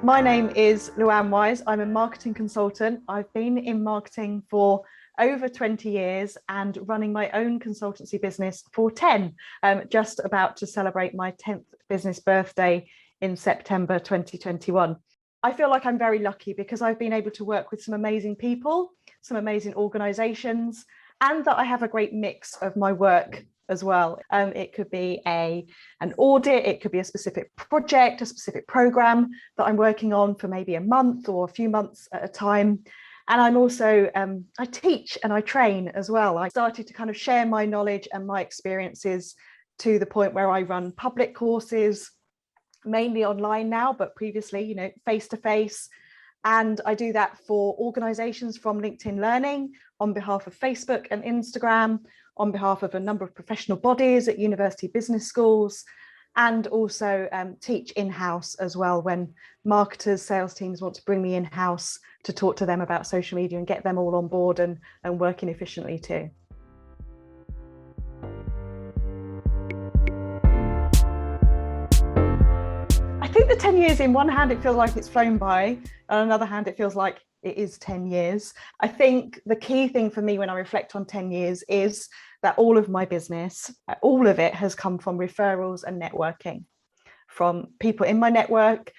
My name is Luan Wise. I'm a marketing consultant. I've been in marketing for over 20 years and running my own consultancy business for 10, just about to celebrate my 10th business birthday in September 2021. I feel like I'm very lucky because I've been able to work with some amazing people, some amazing organizations, and that I have a great mix of my work as well. It could be an audit, it could be a specific project, a specific program that I'm working on for maybe a month or a few months at a time. And I'm also, I teach and I train as well. I started to kind of share my knowledge and my experiences to the point where I run public courses, mainly online now, but previously, face-to-face. And I do that for organizations from LinkedIn Learning on behalf of Facebook and Instagram, on behalf of a number of professional bodies at university business schools, and also teach in-house as well when marketers, sales teams want to bring me in-house to talk to them about social media and get them all on board and working efficiently too. I think the 10 years, in one hand, it feels like it's flown by. On another hand, it feels like it is 10 years. I think the key thing for me when I reflect on 10 years is that all of my business, all of it has come from referrals and networking, from people in my network,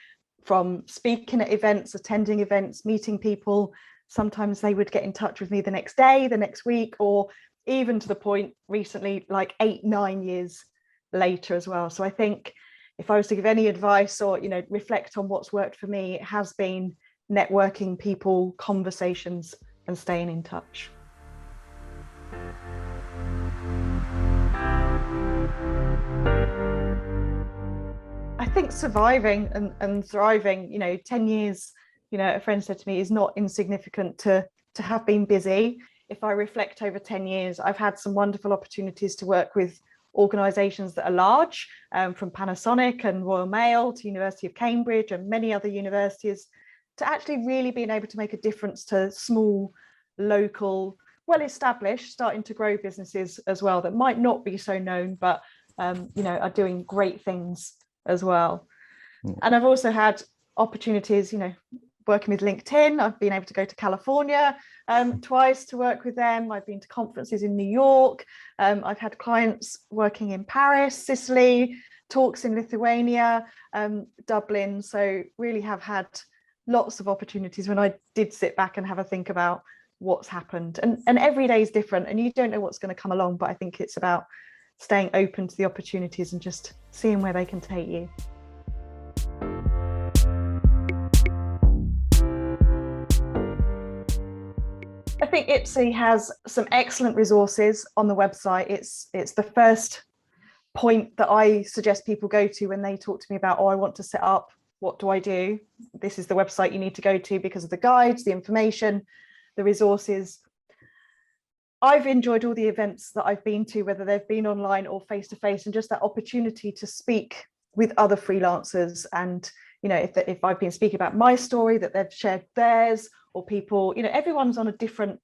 from speaking at events, attending events, meeting people. Sometimes they would get in touch with me the next day, the next week, or even to the point recently, like 8-9 years later as well. So I think if I was to give any advice or, reflect on what's worked for me, it has been networking, people, conversations, and staying in touch. I think surviving and thriving, 10 years, a friend said to me, is not insignificant to have been busy. If I reflect over 10 years, I've had some wonderful opportunities to work with organisations that are large, from Panasonic and Royal Mail to University of Cambridge and many other universities, to actually really being able to make a difference to small, local, well-established, starting to grow businesses as well that might not be so known, but are doing great things as well. And I've also had opportunities, working with LinkedIn. I've been able to go to California twice to work with them. I've been to conferences in New York. I've had clients working in Paris, Sicily, talks in Lithuania, Dublin. So really have had lots of opportunities when I did sit back and have a think about what's happened. And every day is different and you don't know what's going to come along, but I think it's about staying open to the opportunities and just seeing where they can take you. I think IPSE has some excellent resources on the website. It's the first point that I suggest people go to when they talk to me about, I want to set up, what do I do? This is the website you need to go to because of the guides, the information, the resources. I've enjoyed all the events that I've been to, whether they've been online or face-to-face, and just that opportunity to speak with other freelancers. And, if I've been speaking about my story, that they've shared theirs, or people, everyone's on a different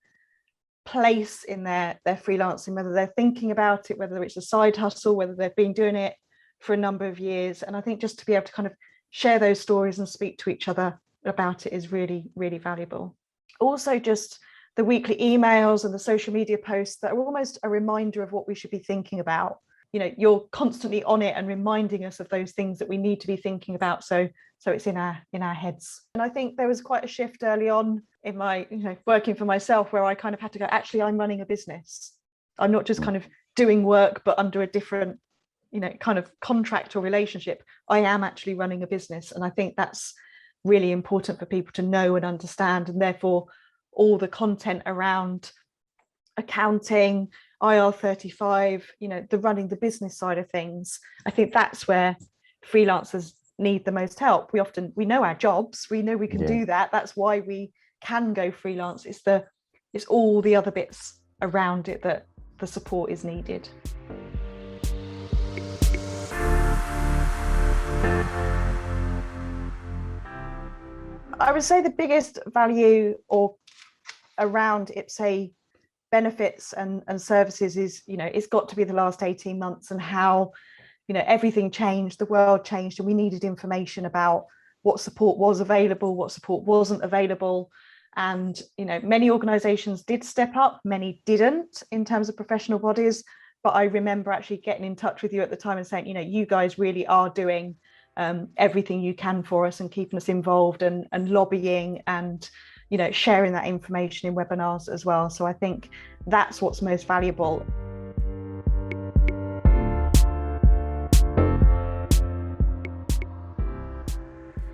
place in their freelancing, whether they're thinking about it, whether it's a side hustle, whether they've been doing it for a number of years. And I think just to be able to kind of share those stories and speak to each other about it is really, really valuable. Also, just the weekly emails and the social media posts that are almost a reminder of what we should be thinking about. You're constantly on it and reminding us of those things that we need to be thinking about. So it's in our heads. And I think there was quite a shift early on in my, working for myself, where I kind of had to go, actually, I'm running a business. I'm not just kind of doing work, but under a different, kind of contract or relationship. I am actually running a business. And I think that's really important for people to know and understand. And therefore, all the content around accounting, IR35, the running the business side of things, I think that's where freelancers need the most help. We know our jobs, we know we can do that. That's why we can go freelance. It's all the other bits around it that the support is needed. I would say the biggest value or around IPSE benefits and services is, it's got to be the last 18 months and how, everything changed, the world changed, and we needed information about what support was available, what support wasn't available. And, you know, many organizations did step up, many didn't in terms of professional bodies. But I remember actually getting in touch with you at the time and saying, you know, you guys really are doing everything you can for us and keeping us involved and lobbying and, you know, sharing that information in webinars as well. So I think that's what's most valuable.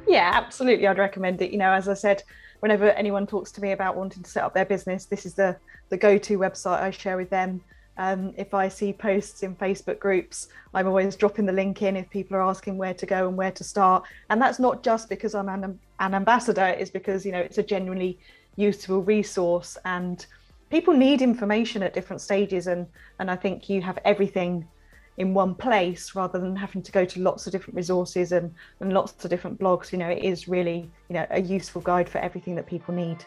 Yeah, absolutely. I'd recommend it. You know, as I said, whenever anyone talks to me about wanting to set up their business, this is the go-to website I share with them. If I see posts in Facebook groups, I'm always dropping the link in if people are asking where to go and where to start. And that's not just because I'm an ambassador, it's because, you know, it's a genuinely useful resource and people need information at different stages. And I think you have everything in one place rather than having to go to lots of different resources and lots of different blogs. You know, it is really, you know, a useful guide for everything that people need.